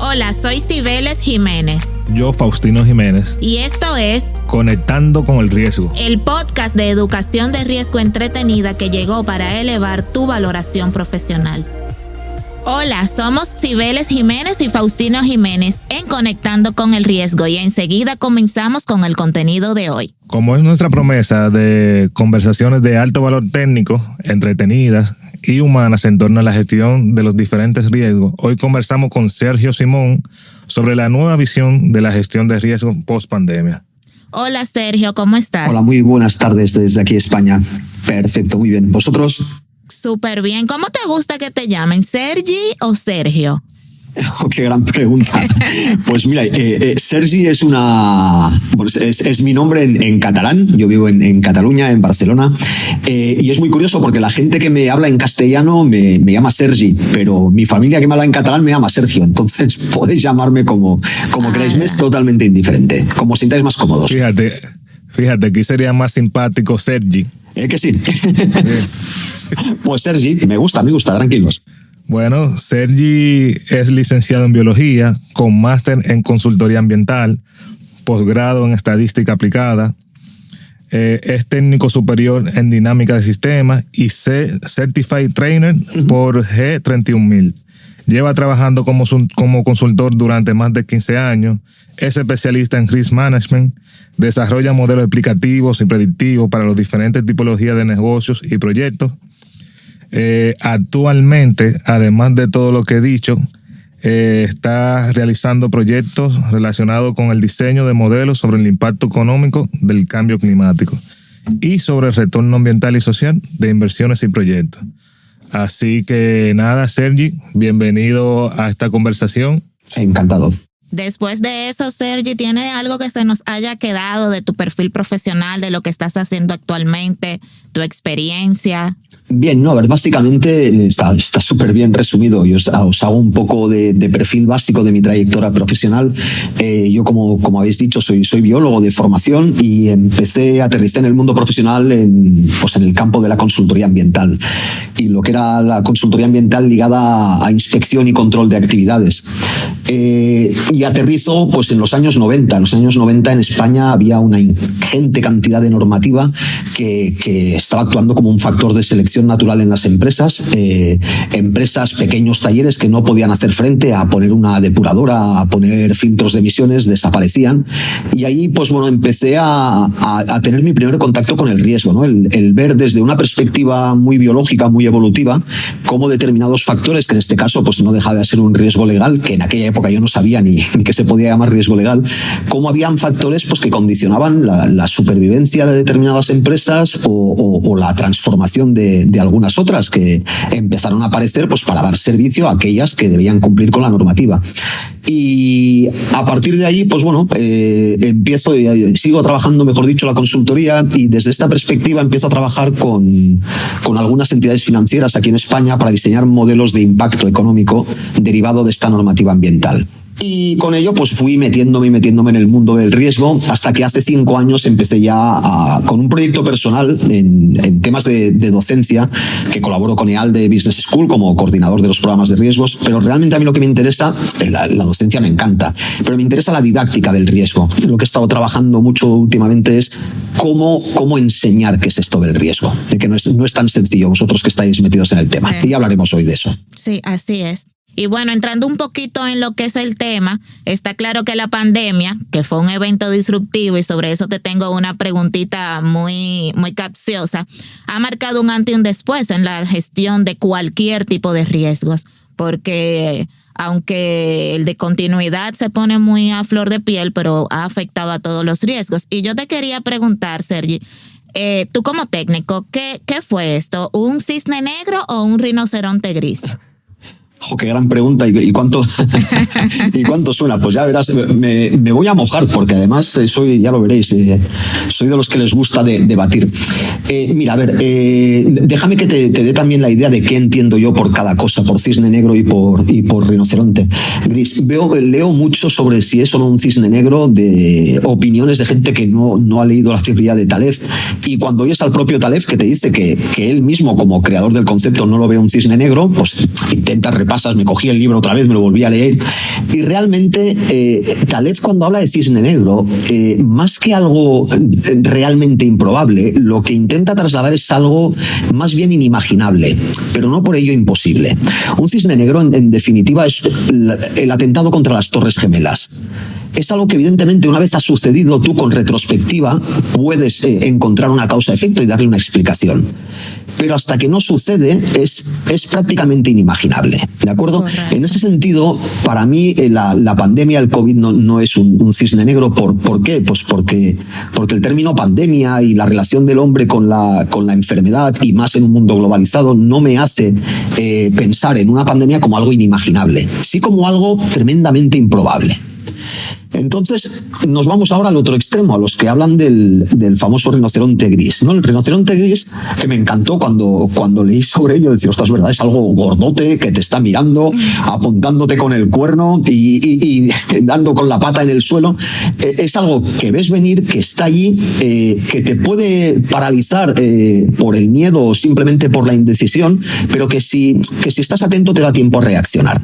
Hola, soy Cibeles Jiménez. Yo, Faustino Jiménez. Y esto es Conectando con el Riesgo, el podcast de educación de riesgo entretenida que llegó para elevar tu valoración profesional. Hola, somos Cibeles Jiménez y Faustino Jiménez en Conectando con el Riesgo y enseguida comenzamos con el contenido de hoy. Como es nuestra promesa de conversaciones de alto valor técnico, entretenidas y humanas en torno a la gestión de los diferentes riesgos, hoy conversamos con Sergio Simón sobre la nueva visión de la gestión de riesgos post pandemia. Hola Sergio, ¿cómo estás? Hola, muy buenas tardes desde aquí España. Perfecto, muy bien. ¿Vosotros? Súper bien. ¿Cómo te gusta que te llamen? ¿Sergi o Sergio? Oh, qué gran pregunta. Pues mira, Sergi es es mi nombre en catalán. Yo vivo en Cataluña, en Barcelona. Y es muy curioso porque la gente que me habla en castellano me llama Sergi, pero mi familia que me habla en catalán me llama Sergio. Entonces podéis llamarme como queráis. Me es totalmente indiferente. Como sintáis más cómodos. Fíjate, aquí sería más simpático Sergi. Que sí. Pues Sergi, me gusta, tranquilos. Bueno, Sergi es licenciado en biología, con máster en consultoría ambiental, posgrado en estadística aplicada, es técnico superior en dinámica de sistemas y Certified Trainer por G31000. Lleva trabajando como consultor durante más de 15 años, es especialista en risk management, desarrolla modelos explicativos y predictivos para las diferentes tipologías de negocios y proyectos. Actualmente, además de todo lo que he dicho, está realizando proyectos relacionados con el diseño de modelos sobre el impacto económico del cambio climático y sobre el retorno ambiental y social de inversiones y proyectos. Así que nada, Sergi, bienvenido a esta conversación. Encantado. Después de eso, Sergi, ¿tiene algo que se nos haya quedado de tu perfil profesional, de lo que estás haciendo actualmente, tu experiencia? Bien, no, a ver, básicamente está súper bien resumido. Yo os hago un poco de perfil básico de mi trayectoria profesional. Yo, como habéis dicho, soy biólogo de formación y aterricé en el mundo profesional en el campo de la consultoría ambiental. Y lo que era la consultoría ambiental ligada a inspección y control de actividades. Y aterrizo en los años 90. En los años 90 en España había una ingente cantidad de normativa que estaba actuando como un factor de selección natural en las empresas, pequeños talleres que no podían hacer frente a poner una depuradora, a poner filtros de emisiones, desaparecían. Y ahí, empecé a tener mi primer contacto con el riesgo, ¿no? El ver desde una perspectiva muy biológica, muy evolutiva, cómo determinados factores, que en este caso no dejaba de ser un riesgo legal, que en aquella época yo no sabía ni que se podía llamar riesgo legal, cómo habían factores que condicionaban la supervivencia de determinadas empresas o la transformación de algunas otras que empezaron a aparecer para dar servicio a aquellas que debían cumplir con la normativa. Y a partir de ahí, sigo trabajando, mejor dicho, la consultoría, y desde esta perspectiva empiezo a trabajar con algunas entidades financieras aquí en España para diseñar modelos de impacto económico derivado de esta normativa ambiental. Y con ello fui metiéndome en el mundo del riesgo hasta que hace 5 años empecé ya con un proyecto personal en temas de docencia, que colaboro con EALDE Business School como coordinador de los programas de riesgos. Pero realmente a mí lo que me interesa, la docencia me encanta, pero me interesa la didáctica del riesgo. Lo que he estado trabajando mucho últimamente es cómo enseñar qué es esto del riesgo, de que no es tan sencillo, vosotros que estáis metidos en el tema. Sí. Y hablaremos hoy de eso. Sí, así es. Y bueno, entrando un poquito en lo que es el tema, está claro que la pandemia, que fue un evento disruptivo, y sobre eso te tengo una preguntita muy, muy capciosa, ha marcado un antes y un después en la gestión de cualquier tipo de riesgos, porque aunque el de continuidad se pone muy a flor de piel, pero ha afectado a todos los riesgos. Y yo te quería preguntar, Sergi, tú como técnico, ¿qué fue esto? ¿Un cisne negro o un rinoceronte gris? Oh, qué gran pregunta. ¿Y cuánto, ¿y cuánto suena? Pues ya verás, me voy a mojar porque además ya lo veréis, soy de los que les gusta debatir. Mira, a ver, déjame que te dé también la idea de qué entiendo yo por cada cosa, por cisne negro y por rinoceronte gris. Leo mucho sobre si es o no un cisne negro, de opiniones de gente que no ha leído la teoría de Taleb, y cuando oyes al propio Taleb que te dice que él mismo, como creador del concepto, no lo ve un cisne negro, pues intentas, repasas, me cogí el libro otra vez, me lo volví a leer, y realmente Taleb, cuando habla de cisne negro, más que algo realmente improbable, lo que intenta trasladar es algo más bien inimaginable, pero no por ello imposible. Un cisne negro, en definitiva, es el atentado contra las Torres Gemelas. Es algo que evidentemente una vez ha sucedido, tú con retrospectiva puedes encontrar una causa-efecto y darle una explicación. Pero hasta que no sucede es prácticamente inimaginable, ¿de acuerdo? Correcto. En ese sentido, para mí la pandemia, el COVID, no es un cisne negro. ¿Por qué? Pues porque el término pandemia y la relación del hombre con la enfermedad, y más en un mundo globalizado, no me hace pensar en una pandemia como algo inimaginable, sí como algo tremendamente improbable. Entonces, nos vamos ahora al otro extremo, a los que hablan del famoso rinoceronte gris, ¿no? El rinoceronte gris, que me encantó cuando leí sobre ello, decía, ostras, es verdad, es algo gordote que te está mirando, apuntándote con el cuerno y dando con la pata en el suelo. Es algo que ves venir, que está allí, que te puede paralizar por el miedo o simplemente por la indecisión, pero que si estás atento te da tiempo a reaccionar.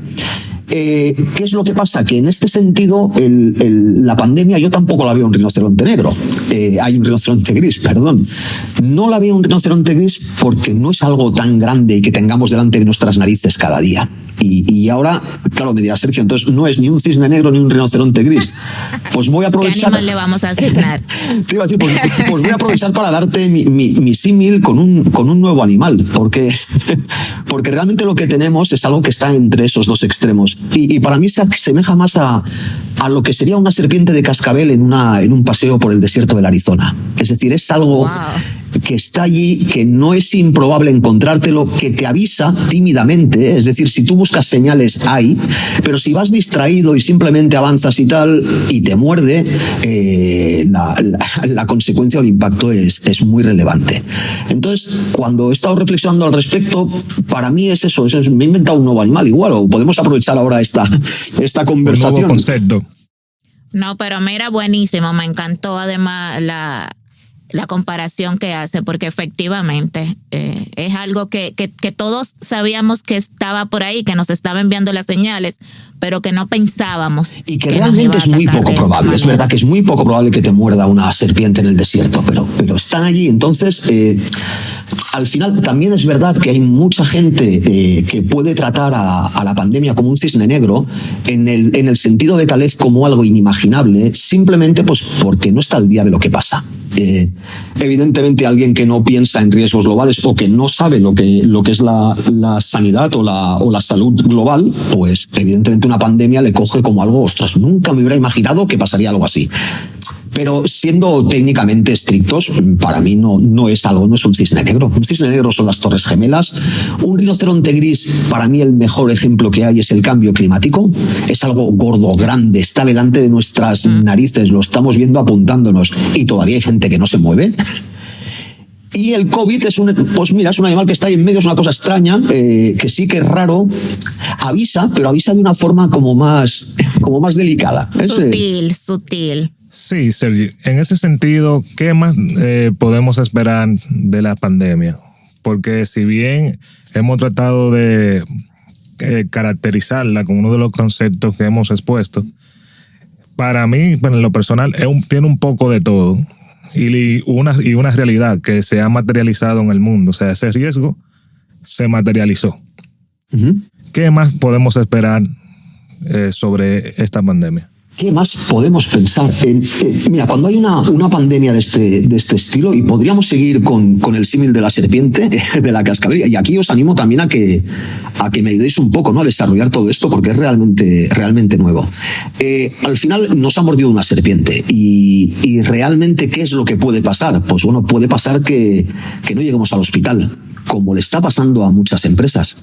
¿Qué es lo que pasa? Que en este sentido la pandemia yo tampoco la veo un rinoceronte negro. Hay un rinoceronte gris, perdón. No la veo un rinoceronte gris porque no es algo tan grande y que tengamos delante de nuestras narices cada día. Y ahora, claro, me dirá Sergio, entonces no es ni un cisne negro ni un rinoceronte gris. Pues voy a aprovechar... ¿Qué animal le vamos a asignar? Te iba a decir, pues voy a aprovechar para darte mi símil con un nuevo animal, porque realmente lo que tenemos es algo que está entre esos dos extremos. Y para mí se asemeja más a lo que sería una serpiente de cascabel en un paseo por el desierto del Arizona. Es decir, es algo... Wow. Que está allí, que no es improbable encontrártelo, que te avisa tímidamente, es decir, si tú buscas señales hay, pero si vas distraído y simplemente avanzas y tal, y te muerde, la consecuencia o el impacto es muy relevante. Entonces, cuando he estado reflexionando al respecto, para mí es eso, me he inventado un nuevo animal igual, o podemos aprovechar ahora esta conversación. Un nuevo concepto. No, pero mira, buenísimo, me encantó además la comparación que hace, porque efectivamente es algo que todos sabíamos que estaba por ahí, que nos estaba enviando las señales, pero que no pensábamos. Y que realmente es muy poco probable. Es verdad que es muy poco probable que te muerda una serpiente en el desierto, pero están allí. Entonces, al final también es verdad que hay mucha gente que puede tratar a la pandemia como un cisne negro, en el sentido de Taleb como algo inimaginable, simplemente pues porque no está al día de lo que pasa. Evidentemente, alguien que no piensa en riesgos globales o que no sabe lo que es la sanidad o la salud global, pues evidentemente una pandemia le coge como algo, ostras, nunca me hubiera imaginado que pasaría algo así. Pero siendo técnicamente estrictos, para mí no es un cisne negro. Un cisne negro son las Torres Gemelas. Un rinoceronte gris, para mí el mejor ejemplo que hay es el cambio climático. Es algo gordo, grande, está delante de nuestras narices, lo estamos viendo apuntándonos y todavía hay gente que no se mueve. Y el COVID es un animal que está ahí en medio, es una cosa extraña, que sí que es raro, avisa, pero avisa de una forma como más delicada. Sutil. Sí, Sergi, en ese sentido, ¿qué más podemos esperar de la pandemia? Porque si bien hemos tratado de caracterizarla con uno de los conceptos que hemos expuesto, para mí, bueno, en lo personal, tiene un poco de todo y una realidad que se ha materializado en el mundo. O sea, ese riesgo se materializó. Uh-huh. ¿Qué más podemos esperar sobre esta pandemia? ¿Qué más podemos pensar? Mira, cuando hay una pandemia de este estilo, y podríamos seguir con el símil de la serpiente, de la cascabel, y aquí os animo también a que me ayudéis un poco, ¿no?, a desarrollar todo esto, porque es realmente nuevo. Al final nos ha mordido una serpiente, y realmente, ¿qué es lo que puede pasar? Pues bueno, puede pasar que no lleguemos al hospital, como le está pasando a muchas empresas.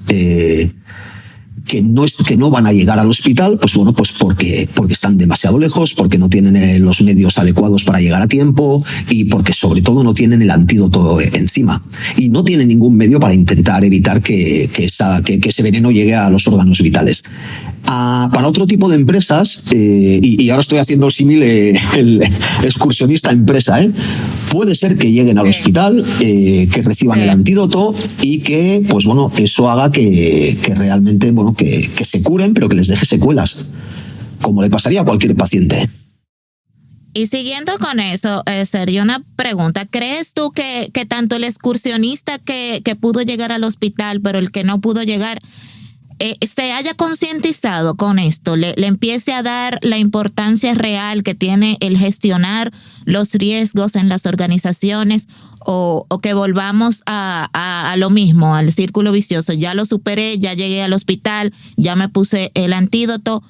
que no van a llegar al hospital, pues bueno, pues porque están demasiado lejos, porque no tienen los medios adecuados para llegar a tiempo y porque sobre todo no tienen el antídoto encima y no tienen ningún medio para intentar evitar que ese veneno llegue a los órganos vitales. Para otro tipo de empresas, y ahora estoy haciendo el símil el excursionista empresa, puede ser que lleguen al hospital, que reciban el antídoto y que, pues bueno, eso haga que realmente, bueno, que se curen, pero que les deje secuelas, como le pasaría a cualquier paciente. Y siguiendo con eso, Sergio, una pregunta. ¿Crees tú que tanto el excursionista que pudo llegar al hospital, pero el que no pudo llegar, se haya concientizado con esto, le empiece a dar la importancia real que tiene el gestionar los riesgos en las organizaciones, o que volvamos a lo mismo, al círculo vicioso? Ya lo superé, ya llegué al hospital, ya me puse el antídoto,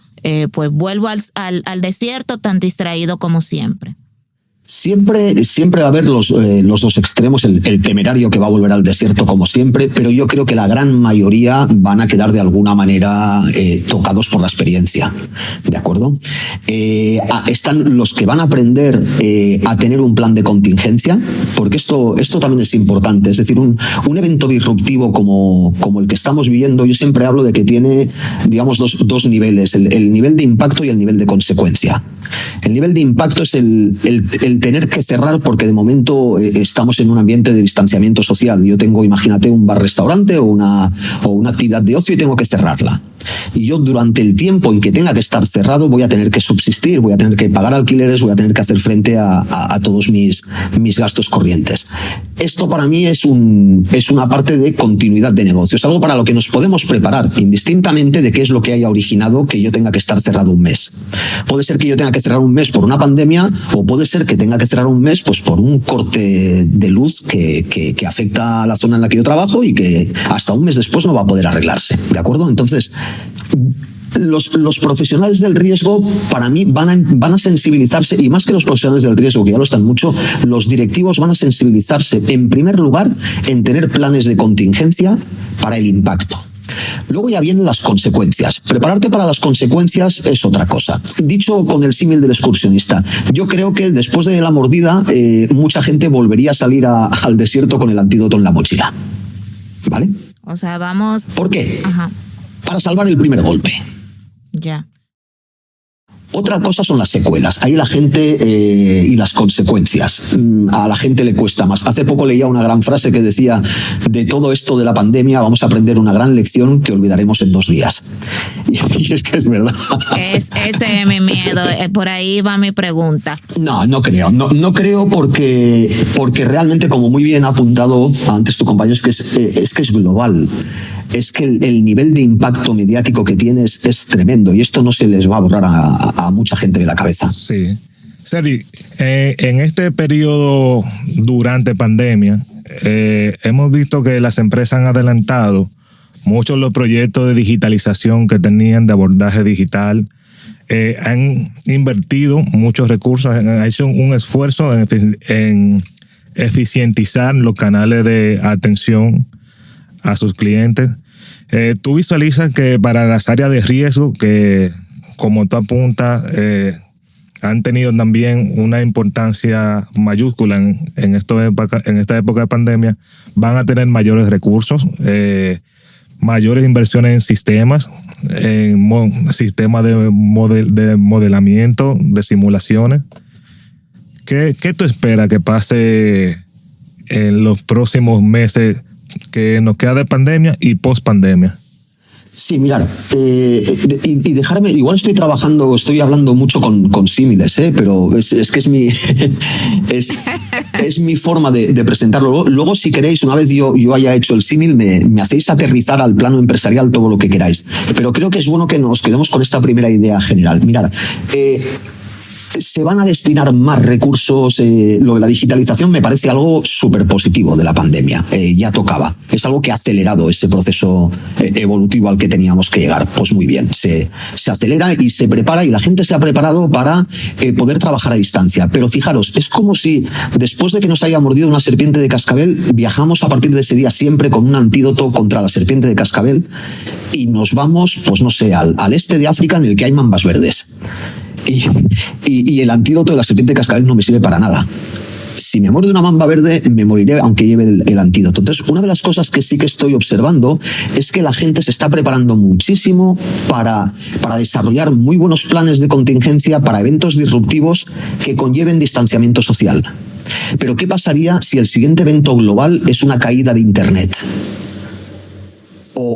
pues vuelvo al desierto tan distraído como siempre. Siempre va a haber los dos extremos, el temerario que va a volver al desierto como siempre, pero yo creo que la gran mayoría van a quedar de alguna manera tocados por la experiencia, ¿de acuerdo? Están los que van a aprender a tener un plan de contingencia, porque esto también es importante, es decir, un evento disruptivo como el que estamos viviendo, yo siempre hablo de que tiene, digamos, dos niveles, el nivel de impacto y el nivel de consecuencia. El nivel de impacto es el tener que cerrar porque de momento estamos en un ambiente de distanciamiento social. Yo tengo, imagínate, un bar-restaurante o una actividad de ocio y tengo que cerrarla. Y yo durante el tiempo en que tenga que estar cerrado voy a tener que subsistir, voy a tener que pagar alquileres, voy a tener que hacer frente a todos mis gastos corrientes. Esto para mí es una parte de continuidad de negocio, es algo para lo que nos podemos preparar, indistintamente de qué es lo que haya originado que yo tenga que estar cerrado un mes. Puede ser que yo tenga que cerrar un mes por una pandemia, o puede ser que tenga que cerrar un mes pues por un corte de luz que afecta a la zona en la que yo trabajo y que hasta un mes después no va a poder arreglarse, ¿de acuerdo? Entonces, los profesionales del riesgo, para mí, van a sensibilizarse, y más que los profesionales del riesgo, que ya lo están mucho, los directivos van a sensibilizarse, en primer lugar, en tener planes de contingencia para el impacto. Luego ya vienen las consecuencias. Prepararte para las consecuencias es otra cosa. Dicho con el símil del excursionista, yo creo que después de la mordida, mucha gente volvería a salir al desierto con el antídoto en la mochila. ¿Vale? O sea, vamos... ¿Por qué? Ajá. Para salvar el primer golpe. Ya. Otra cosa son las secuelas. Ahí la gente y las consecuencias. A la gente le cuesta más. Hace poco leía una gran frase que decía: de todo esto de la pandemia vamos a aprender una gran lección que olvidaremos en 2 días. Y es que es verdad. Ese es mi miedo. Por ahí va mi pregunta. No creo. No creo porque realmente, como muy bien ha apuntado antes tu compañero, es que es global. Es que el nivel de impacto mediático que tienes es tremendo y esto no se les va a borrar a mucha gente de la cabeza. Sí. Sergi, en este periodo durante pandemia, hemos visto que las empresas han adelantado muchos de los proyectos de digitalización que tenían de abordaje digital. Han invertido muchos recursos, han hecho un esfuerzo en eficientizar los canales de atención a sus clientes. Tú visualizas que para las áreas de riesgo, que como tú apuntas, han tenido también una importancia mayúscula en esta época de pandemia, van a tener mayores recursos, mayores inversiones en sistemas de modelamiento, de simulaciones. ¿Qué tú esperas que pase en los próximos meses que nos queda de pandemia y post pandemia? Sí, mirar, y dejarme, igual estoy hablando mucho con símiles, pero es que es mi forma de presentarlo. Luego, si queréis, una vez yo haya hecho el símil, me hacéis aterrizar al plano empresarial todo lo que queráis. Pero creo que es bueno que nos quedemos con esta primera idea general. Mirar, se van a destinar más recursos. Lo de la digitalización me parece algo súper positivo de la pandemia. Ya tocaba. Es algo que ha acelerado ese proceso evolutivo al que teníamos que llegar. Pues muy bien, se acelera y se prepara, y la gente se ha preparado para poder trabajar a distancia. Pero fijaros, es como si después de que nos haya mordido una serpiente de cascabel, viajamos a partir de ese día siempre con un antídoto contra la serpiente de cascabel y nos vamos, pues no sé, al este de África, en el que hay mambas verdes. Y el antídoto de la serpiente de cascabel no me sirve para nada. Si me muerde una mamba verde, me moriré aunque lleve el antídoto. Entonces, una de las cosas que sí que estoy observando es que la gente se está preparando muchísimo para desarrollar muy buenos planes de contingencia para eventos disruptivos que conlleven distanciamiento social. Pero ¿qué pasaría si el siguiente evento global es una caída de Internet? O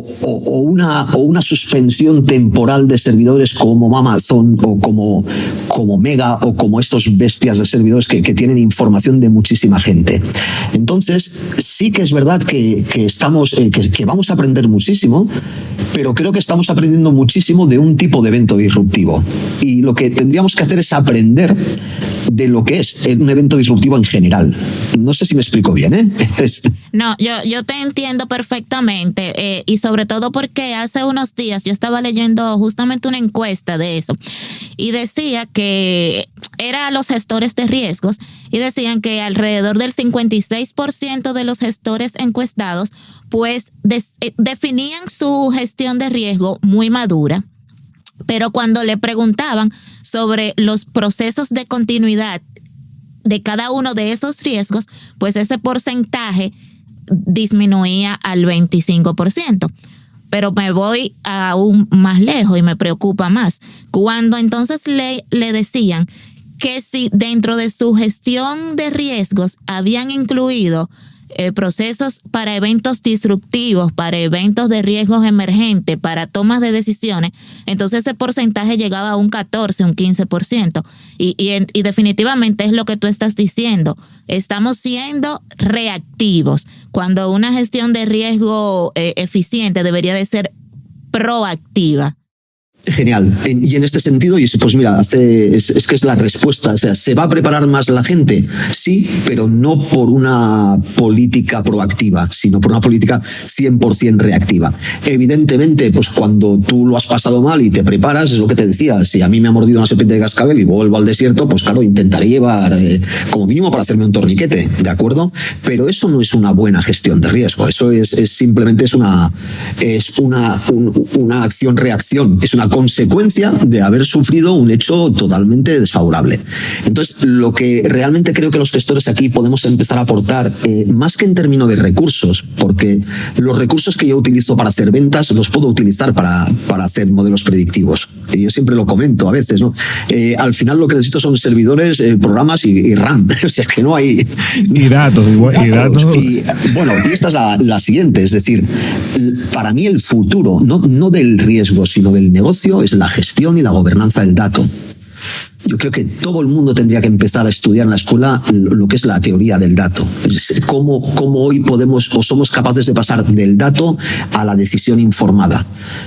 una suspensión temporal de servidores como Amazon o como Mega o como estos bestias de servidores que tienen información de muchísima gente. Entonces, sí que es verdad que vamos a aprender muchísimo, pero creo que estamos aprendiendo muchísimo de un tipo de evento disruptivo. Y lo que tendríamos que hacer es aprender de lo que es un evento disruptivo en general. No sé si me explico bien, ¿eh? No, yo te entiendo perfectamente, y sobre todo porque hace unos días yo estaba leyendo justamente una encuesta de eso y decía que era a los gestores de riesgos y decían que alrededor del 56% de los gestores encuestados pues definían su gestión de riesgo muy madura. Pero cuando le preguntaban sobre los procesos de continuidad de cada uno de esos riesgos, pues ese porcentaje disminuía al 25%. Pero me voy aún más lejos y me preocupa más. Cuando entonces le decían que si dentro de su gestión de riesgos habían incluido procesos para eventos disruptivos, para eventos de riesgos emergentes, para tomas de decisiones, entonces ese porcentaje llegaba a un 14, un 15%. Y definitivamente es lo que tú estás diciendo. Estamos siendo reactivos, cuando una gestión de riesgo eficiente debería de ser proactiva. Genial. Y en este sentido, pues mira, es que es la respuesta. O sea, ¿se va a preparar más la gente? Sí, pero no por una política proactiva, sino por una política 100% reactiva. Evidentemente, pues cuando tú lo has pasado mal y te preparas, es lo que te decía, si a mí me ha mordido una serpiente de cascabel y vuelvo al desierto, pues claro, intentaré llevar como mínimo para hacerme un torniquete, ¿de acuerdo? Pero eso no es una buena gestión de riesgo. Eso es simplemente una acción-reacción, es una consecuencia de haber sufrido un hecho totalmente desfavorable. Entonces, lo que realmente creo que los gestores aquí podemos empezar a aportar, más que en términos de recursos, porque los recursos que yo utilizo para hacer ventas los puedo utilizar para hacer modelos predictivos. Y yo siempre lo comento a veces, ¿no? Al final lo que necesito son servidores, programas y RAM. O sea, es que no hay... Y datos. Y bueno, y esta es la siguiente. Es decir, para mí el futuro, no del riesgo, sino del negocio, es la gestión y la gobernanza del dato. Yo creo que todo el mundo tendría que empezar a estudiar en la escuela lo que es la teoría del dato. Cómo hoy podemos o somos capaces de pasar del dato a la decisión informada.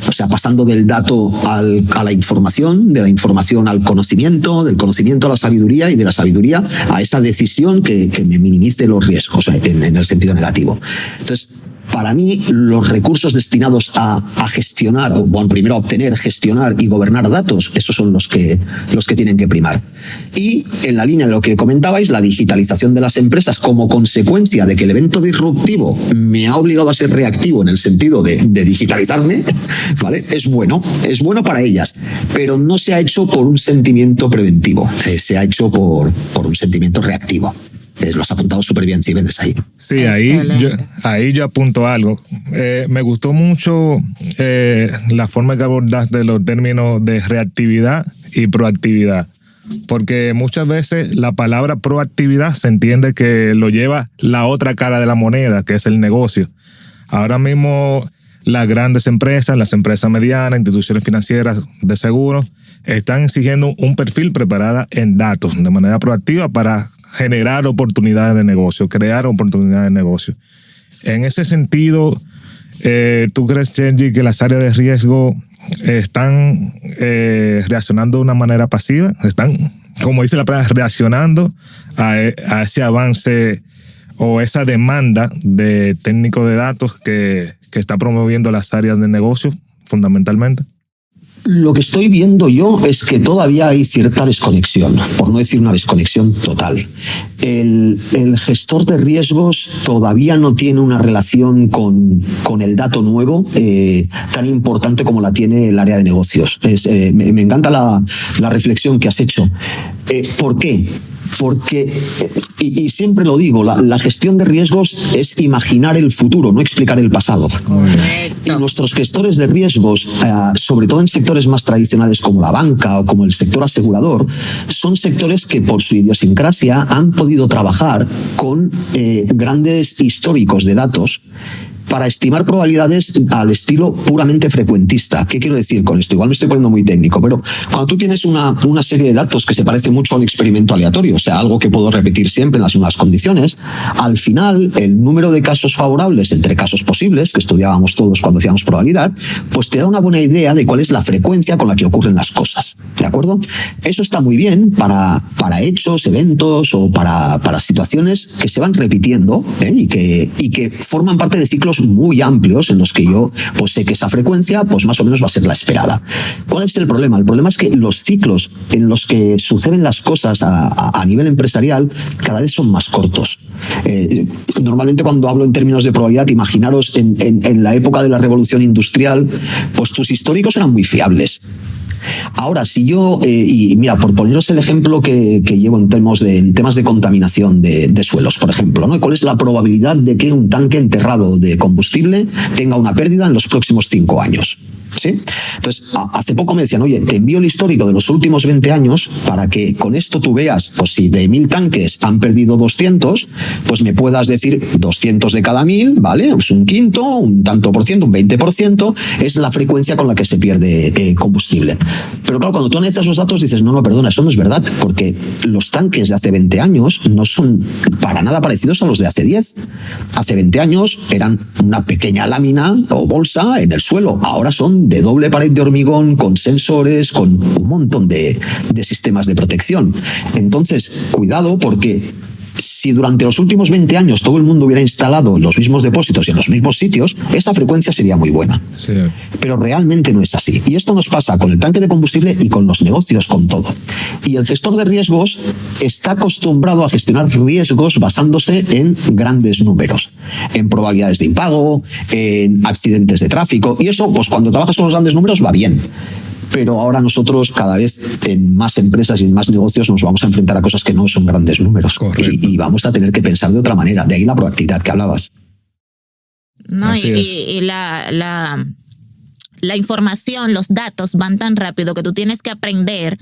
O sea, pasando del dato a la información, de la información al conocimiento, del conocimiento a la sabiduría y de la sabiduría a esa decisión que me minimice los riesgos, en el sentido negativo. Entonces, para mí, los recursos destinados a gestionar, primero a obtener, gestionar y gobernar datos, esos son los que tienen que primar. Y en la línea de lo que comentabais, la digitalización de las empresas como consecuencia de que el evento disruptivo me ha obligado a ser reactivo en el sentido de digitalizarme, ¿vale? Es bueno para ellas, pero no se ha hecho por un sentimiento preventivo, se ha hecho por un sentimiento reactivo. Lo has apuntado súper bien, si ves ahí. Sí, ahí yo apunto algo. Me gustó mucho la forma que abordaste los términos de reactividad y proactividad. Porque muchas veces la palabra proactividad se entiende que lo lleva la otra cara de la moneda, que es el negocio. Ahora mismo las grandes empresas, las empresas medianas, instituciones financieras de seguros, están exigiendo un perfil preparado en datos de manera proactiva para generar oportunidades de negocio, crear oportunidades de negocio. En ese sentido, ¿tú crees, Sergi, que las áreas de riesgo están reaccionando de una manera pasiva? ¿Están como dice la palabra, reaccionando a ese avance o esa demanda de técnicos de datos que está promoviendo las áreas de negocio fundamentalmente? Lo que estoy viendo yo es que todavía hay cierta desconexión, por no decir una desconexión total. El gestor de riesgos todavía no tiene una relación con el dato nuevo tan importante como la tiene el área de negocios. Me encanta la reflexión que has hecho. ¿Por qué? Porque, y siempre lo digo, la gestión de riesgos es imaginar el futuro, no explicar el pasado. Correcto. Y nuestros gestores de riesgos, sobre todo en sectores más tradicionales como la banca o como el sector asegurador, son sectores que por su idiosincrasia han podido trabajar con grandes históricos de datos para estimar probabilidades al estilo puramente frecuentista. ¿Qué quiero decir con esto? Igual me estoy poniendo muy técnico, pero cuando tú tienes una serie de datos que se parece mucho a un experimento aleatorio, o sea, algo que puedo repetir siempre en las mismas condiciones, al final el número de casos favorables entre casos posibles, que estudiábamos todos cuando hacíamos probabilidad, pues te da una buena idea de cuál es la frecuencia con la que ocurren las cosas. ¿De acuerdo? Eso está muy bien para hechos, eventos o para situaciones que se van repitiendo y que forman parte de ciclos muy amplios en los que yo pues sé que esa frecuencia pues más o menos va a ser la esperada. ¿Cuál es el problema? El problema es que los ciclos en los que suceden las cosas a nivel empresarial cada vez son más cortos. Normalmente cuando hablo en términos de probabilidad, imaginaros en la época de la revolución industrial, pues tus históricos eran muy fiables. Ahora, si yo, y mira, por poneros el ejemplo que llevo en temas de contaminación de suelos, por ejemplo, ¿no? ¿Cuál es la probabilidad de que un tanque enterrado de combustible tenga una pérdida en los próximos 5 años? ¿Sí? Entonces, hace poco me decían, oye, te envío el histórico de los últimos 20 años para que con esto tú veas, pues si de 1000 tanques han perdido 200, pues me puedas decir 200 de cada 1000, ¿vale? Es un quinto, un tanto por ciento, un 20%, es la frecuencia con la que se pierde combustible. Pero claro, cuando tú analizas los datos dices, no, perdona, eso no es verdad, porque los tanques de hace 20 años no son para nada parecidos a los de hace 10. Hace 20 años eran una pequeña lámina o bolsa en el suelo, ahora son de doble pared de hormigón, con sensores, con un montón de sistemas de protección. Entonces, cuidado, porque si durante los últimos 20 años todo el mundo hubiera instalado los mismos depósitos y en los mismos sitios, esa frecuencia sería muy buena. Sí. Pero realmente no es así. Y esto nos pasa con el tanque de combustible y con los negocios, con todo. Y el gestor de riesgos está acostumbrado a gestionar riesgos basándose en grandes números, en probabilidades de impago, en accidentes de tráfico. Y eso, pues cuando trabajas con los grandes números va bien. Pero ahora nosotros cada vez en más empresas y en más negocios nos vamos a enfrentar a cosas que no son grandes números. Y vamos a tener que pensar de otra manera. De ahí la proactividad que hablabas. No, y la información, los datos van tan rápido que tú tienes que aprender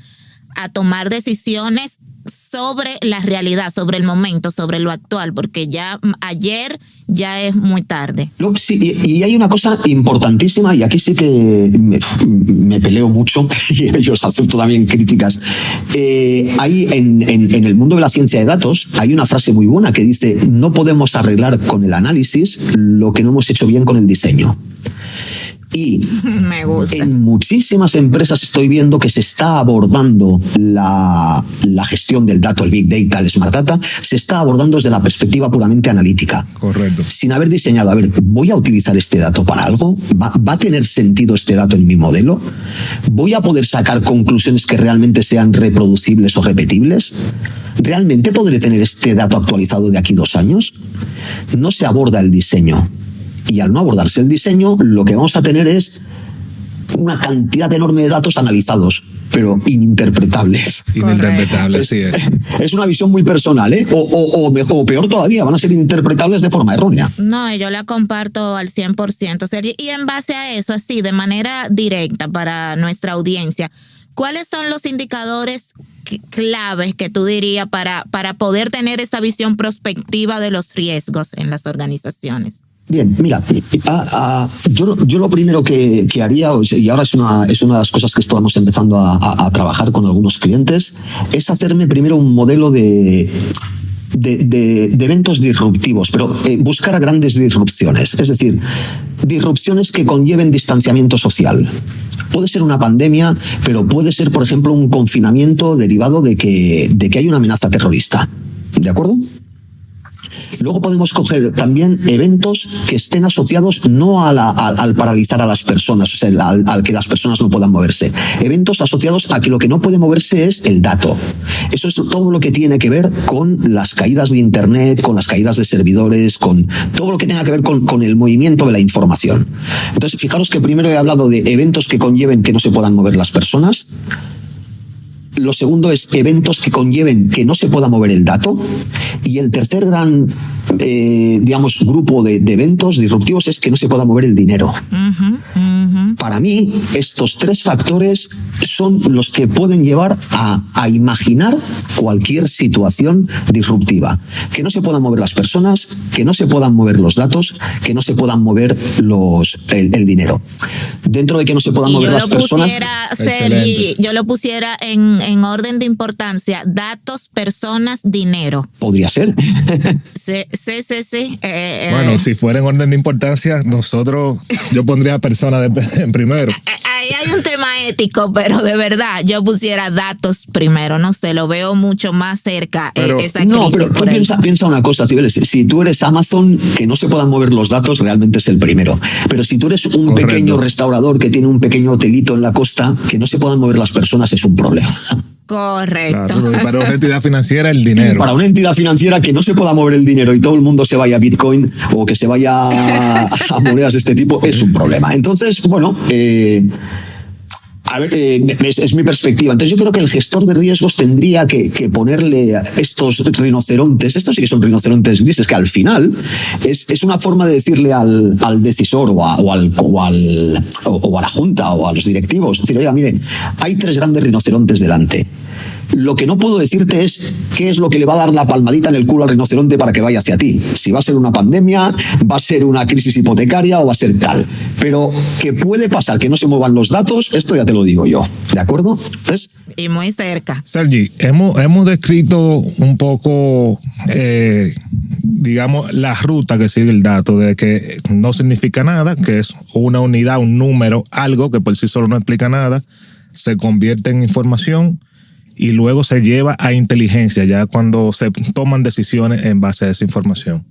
a tomar decisiones sobre la realidad, sobre el momento, sobre lo actual, porque ya ayer ya es muy tarde. Sí, y hay una cosa importantísima, y aquí sí que me peleo mucho, y ellos acepto también críticas. Hay en el mundo de la ciencia de datos, hay una frase muy buena que dice, no podemos arreglar con el análisis lo que no hemos hecho bien con el diseño. Y me gusta. En muchísimas empresas estoy viendo que se está abordando la gestión del dato, el Big Data, el Smart Data, se está abordando desde la perspectiva puramente analítica. Correcto. Sin haber diseñado, a ver, ¿voy a utilizar este dato para algo? ¿Va a tener sentido este dato en mi modelo? ¿Voy a poder sacar conclusiones que realmente sean reproducibles o repetibles? ¿Realmente podré tener este dato actualizado de aquí 2 años? No se aborda el diseño. Y al no abordarse el diseño, lo que vamos a tener es una cantidad enorme de datos analizados, pero ininterpretables. Ininterpretables, sí. Es una visión muy personal, ¿eh? O mejor, o peor todavía, van a ser interpretables de forma errónea. No, yo la comparto al 100%, Sergi. Y en base a eso, así, de manera directa para nuestra audiencia, ¿cuáles son los indicadores claves que tú dirías para poder tener esa visión prospectiva de los riesgos en las organizaciones? Bien, mira, yo lo primero que haría, y ahora es una de las cosas que estamos empezando a trabajar con algunos clientes, es hacerme primero un modelo de eventos disruptivos, pero buscar grandes disrupciones, es decir, disrupciones que conlleven distanciamiento social. Puede ser una pandemia, pero puede ser, por ejemplo, un confinamiento derivado de que hay una amenaza terrorista. ¿De acuerdo? Luego podemos coger también eventos que estén asociados no al paralizar a las personas, o sea, al que las personas no puedan moverse. Eventos asociados a que lo que no puede moverse es el dato. Eso es todo lo que tiene que ver con las caídas de Internet, con las caídas de servidores, con todo lo que tenga que ver con el movimiento de la información. Entonces, fijaros que primero he hablado de eventos que conlleven que no se puedan mover las personas. Lo segundo es eventos que conlleven que no se pueda mover el dato. Y el tercer gran, grupo de eventos disruptivos es que no se pueda mover el dinero. Para mí, estos tres factores son los que pueden llevar a imaginar cualquier situación disruptiva. Que no se puedan mover las personas, que no se puedan mover los datos, que no se puedan mover el dinero. Dentro de que no se puedan mover las personas... Sergi, yo lo pusiera en orden de importancia: datos, personas, dinero. Podría ser. Sí. Bueno, si fuera en orden de importancia, yo pondría personas en primero. Ahí hay un tema ético, pero de verdad, yo pusiera datos primero. No sé, lo veo mucho más cerca esa crisis. No, pero tú piensa una cosa, Cibeles. Si tú eres Amazon, que no se puedan mover los datos, realmente es el primero. Pero si tú eres un pequeño restaurador que tiene un pequeño hotelito en la costa, que no se puedan mover las personas es un problema. Correcto. Claro, para una entidad financiera el dinero. Para una entidad financiera que no se pueda mover el dinero y todo el mundo se vaya a Bitcoin o que se vaya a monedas de este tipo es un problema. Entonces, bueno, es mi perspectiva. Entonces yo creo que el gestor de riesgos tendría que ponerle estos rinocerontes, estos sí que son rinocerontes grises, que al final es una forma de decirle al decisor o a la junta o a los directivos, decir, oiga, mire, hay tres grandes rinocerontes delante. Lo que no puedo decirte es qué es lo que le va a dar la palmadita en el culo al rinoceronte para que vaya hacia ti. Si va a ser una pandemia, va a ser una crisis hipotecaria o va a ser tal. Pero que puede pasar que no se muevan los datos, esto ya te lo digo yo. ¿De acuerdo? Entonces, y muy cerca. Sergi, hemos descrito un poco, la ruta que sigue el dato, de que no significa nada, que es una unidad, un número, algo que por sí solo no explica nada, se convierte en información y luego se lleva a inteligencia, ya cuando se toman decisiones en base a esa información.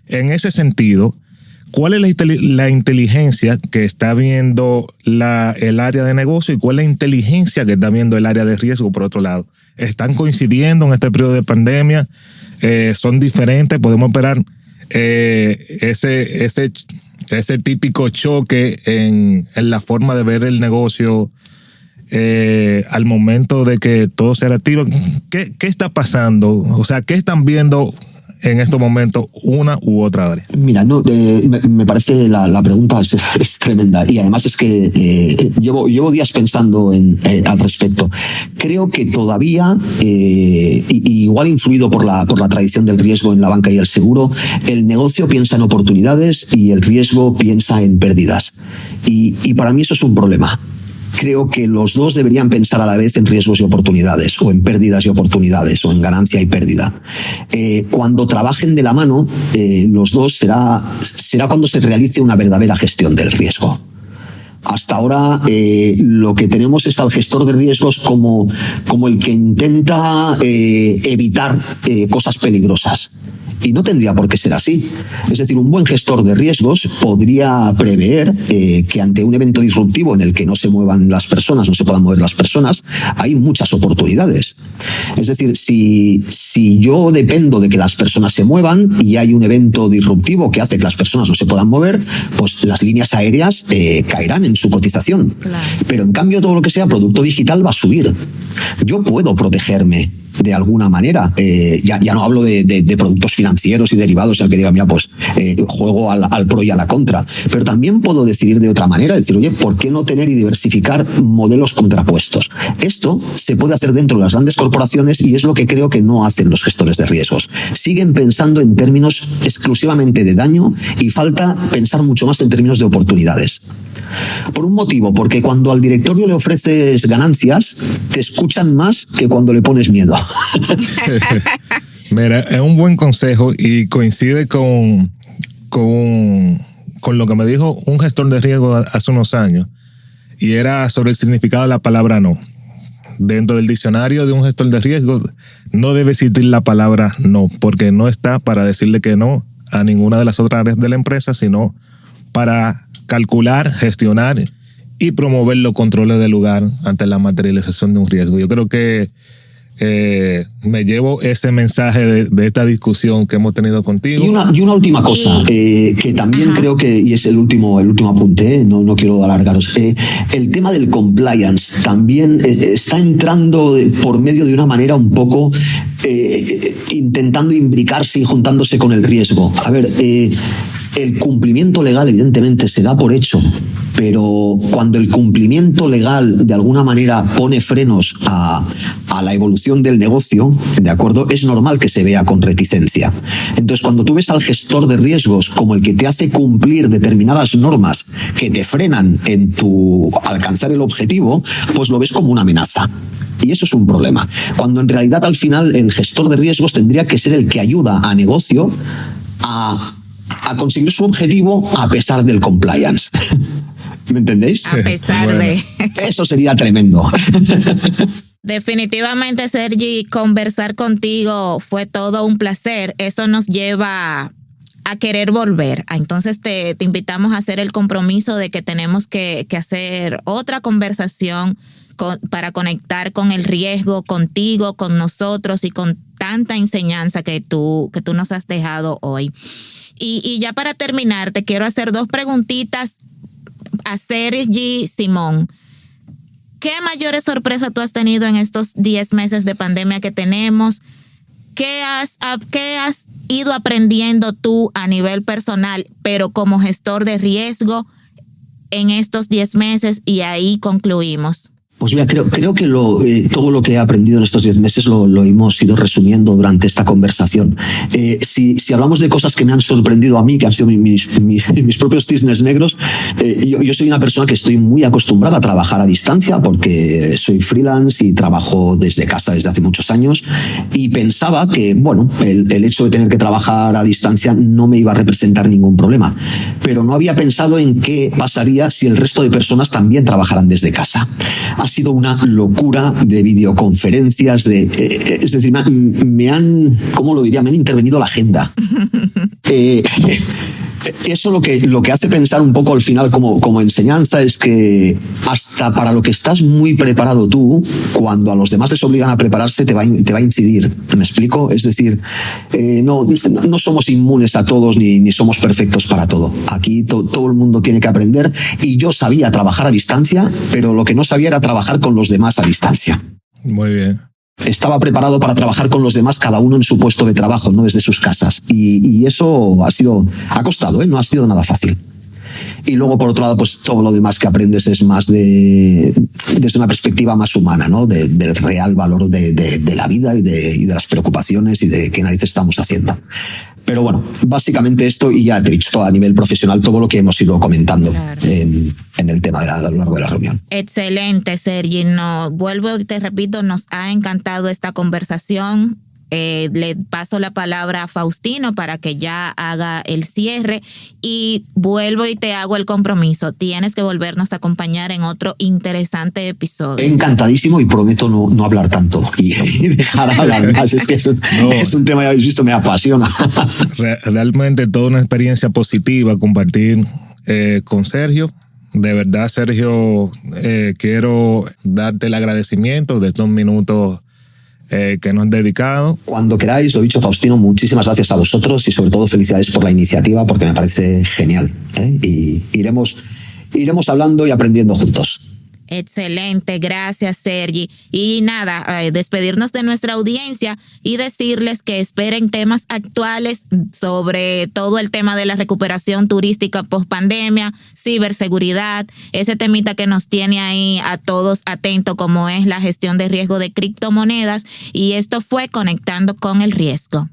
En ese sentido, ¿cuál es la inteligencia que está viendo el área de negocio y cuál es la inteligencia que está viendo el área de riesgo por otro lado? ¿Están coincidiendo en este periodo de pandemia? ¿Son diferentes? ¿Podemos esperar ese típico choque en la forma de ver el negocio al momento de que todo se reactiva? ¿Qué está pasando? O sea, ¿qué están viendo en estos momentos una u otra área? Mira, me parece la pregunta es tremenda y además es que llevo días pensando al respecto. Creo que todavía, igual influido por la tradición del riesgo en la banca y el seguro, el negocio piensa en oportunidades y el riesgo piensa en pérdidas. Y para mí eso es un problema. Creo que los dos deberían pensar a la vez en riesgos y oportunidades, o en pérdidas y oportunidades, o en ganancia y pérdida. Cuando trabajen de la mano, los dos será cuando se realice una verdadera gestión del riesgo. Hasta ahora lo que tenemos es al gestor de riesgos como el que intenta evitar cosas peligrosas. Y no tendría por qué ser así. Es decir, un buen gestor de riesgos podría prever que ante un evento disruptivo en el que no se muevan las personas, no se puedan mover las personas, hay muchas oportunidades. Es decir, si yo dependo de que las personas se muevan y hay un evento disruptivo que hace que las personas no se puedan mover, pues las líneas aéreas caerán en su cotización. Claro. Pero en cambio todo lo que sea producto digital va a subir. Yo puedo protegerme de alguna manera. Ya no hablo de productos financieros y derivados en el que diga, mira, pues juego al pro y a la contra. Pero también puedo decidir de otra manera, decir, oye, ¿por qué no tener y diversificar modelos contrapuestos? Esto se puede hacer dentro de las grandes corporaciones y es lo que creo que no hacen los gestores de riesgos. Siguen pensando en términos exclusivamente de daño y falta pensar mucho más en términos de oportunidades. Por un motivo, porque cuando al directorio le ofreces ganancias, te escuchan más que cuando le pones miedo. Mira, es un buen consejo y coincide con lo que me dijo un gestor de riesgo hace unos años. y era sobre el significado de la palabra no. Dentro del diccionario de un gestor de riesgo no debe existir la palabra no, porque no está para decirle que no a ninguna de las otras áreas de la empresa, sino para calcular, gestionar y promover los controles del lugar ante la materialización de un riesgo. Yo creo que me llevo ese mensaje de esta discusión que hemos tenido contigo. Y una última cosa, que también creo que, y es el último apunte, no quiero alargaros, el tema del compliance también está entrando por medio de una manera un poco intentando imbricarse y juntándose con el riesgo. A ver, el cumplimiento legal evidentemente se da por hecho, pero cuando el cumplimiento legal de alguna manera pone frenos a la evolución del negocio, ¿de acuerdo? Es normal que se vea con reticencia. Entonces, cuando tú ves al gestor de riesgos como el que te hace cumplir determinadas normas que te frenan en tu alcanzar el objetivo, pues lo ves como una amenaza. Y eso es un problema. Cuando en realidad al final el gestor de riesgos tendría que ser el que ayuda a negocio a conseguir su objetivo a pesar del compliance. ¿Me entendéis? A pesar de... Eso sería tremendo. Definitivamente, Sergi, conversar contigo fue todo un placer. Eso nos lleva a querer volver. Entonces te invitamos a hacer el compromiso de que tenemos que hacer otra conversación para conectar con el riesgo, contigo, con nosotros y con tanta enseñanza que tú nos has dejado hoy. Y ya para terminar, te quiero hacer 2 preguntitas a Sergi Simón. ¿Qué mayores sorpresas tú has tenido en estos 10 meses de pandemia que tenemos? ¿Qué has ido aprendiendo tú a nivel personal, pero como gestor de riesgo en estos 10 meses? Y ahí concluimos. Pues mira, creo que todo lo que he aprendido en estos 10 meses lo hemos ido resumiendo durante esta conversación. Si hablamos de cosas que me han sorprendido a mí, que han sido mis propios cisnes negros, yo soy una persona que estoy muy acostumbrada a trabajar a distancia porque soy freelance y trabajo desde casa desde hace muchos años, y pensaba que, bueno, el hecho de tener que trabajar a distancia no me iba a representar ningún problema, pero no había pensado en qué pasaría si el resto de personas también trabajaran desde casa. Ha sido una locura de videoconferencias, es decir, me han, ¿cómo lo diría? Me han intervenido la agenda. Eso lo que hace pensar un poco al final como enseñanza es que hasta para lo que estás muy preparado tú, cuando a los demás les obligan a prepararse, te va a incidir. ¿Me explico? Es decir, no somos inmunes a todos ni somos perfectos para todo. Aquí todo el mundo tiene que aprender, y yo sabía trabajar a distancia, pero lo que no sabía era trabajar con los demás a distancia. Muy bien. Estaba preparado para trabajar con los demás, cada uno en su puesto de trabajo, no desde sus casas. Y eso ha costado, no ha sido nada fácil. Y luego, por otro lado, pues todo lo demás que aprendes es más desde una perspectiva más humana, ¿no? Del real valor de la vida y de las preocupaciones y de qué narices estamos haciendo. Pero bueno, básicamente esto, y ya te he dicho a nivel profesional todo lo que hemos ido comentando, claro, en el tema a lo largo de la reunión. Excelente, Sergi. Vuelvo y te repito, nos ha encantado esta conversación. Le paso la palabra a Faustino para que ya haga el cierre, y vuelvo y te hago el compromiso. Tienes que volvernos a acompañar en otro interesante episodio. Encantadísimo, y prometo no hablar tanto y dejar hablar más. Es que es un tema, ya habéis visto, me apasiona. Realmente toda una experiencia positiva compartir con Sergio. De verdad, Sergio, quiero darte el agradecimiento de estos minutos que nos han dedicado. Cuando queráis, lo dicho, Faustino, muchísimas gracias a vosotros y sobre todo felicidades por la iniciativa, porque me parece genial, y iremos hablando y aprendiendo juntos. Excelente, gracias, Sergi. Y nada, despedirnos de nuestra audiencia y decirles que esperen temas actuales sobre todo el tema de la recuperación turística post pandemia, ciberseguridad, ese temita que nos tiene ahí a todos atentos, como es la gestión de riesgo de criptomonedas. Y esto fue Conectando con el Riesgo.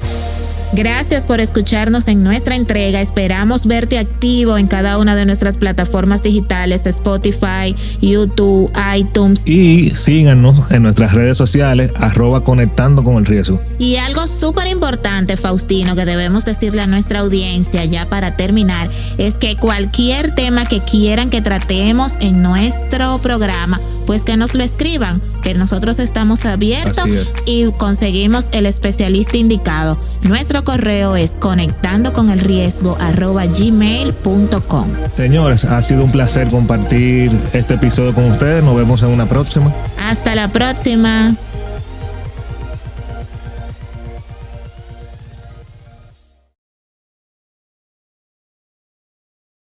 Gracias por escucharnos en nuestra entrega. Esperamos verte activo en cada una de nuestras plataformas digitales, Spotify, YouTube, iTunes. Y síganos en nuestras redes sociales, @conectando con el riesgo. Y algo súper importante, Faustino, que debemos decirle a nuestra audiencia ya para terminar, es que cualquier tema que quieran que tratemos en nuestro programa, pues que nos lo escriban, que nosotros estamos abiertos y conseguimos el especialista indicado. Nuestro correo es conectandoconelriesgo@gmail.com. Señores, ha sido un placer compartir este episodio con ustedes. Nos vemos en una próxima. Hasta la próxima.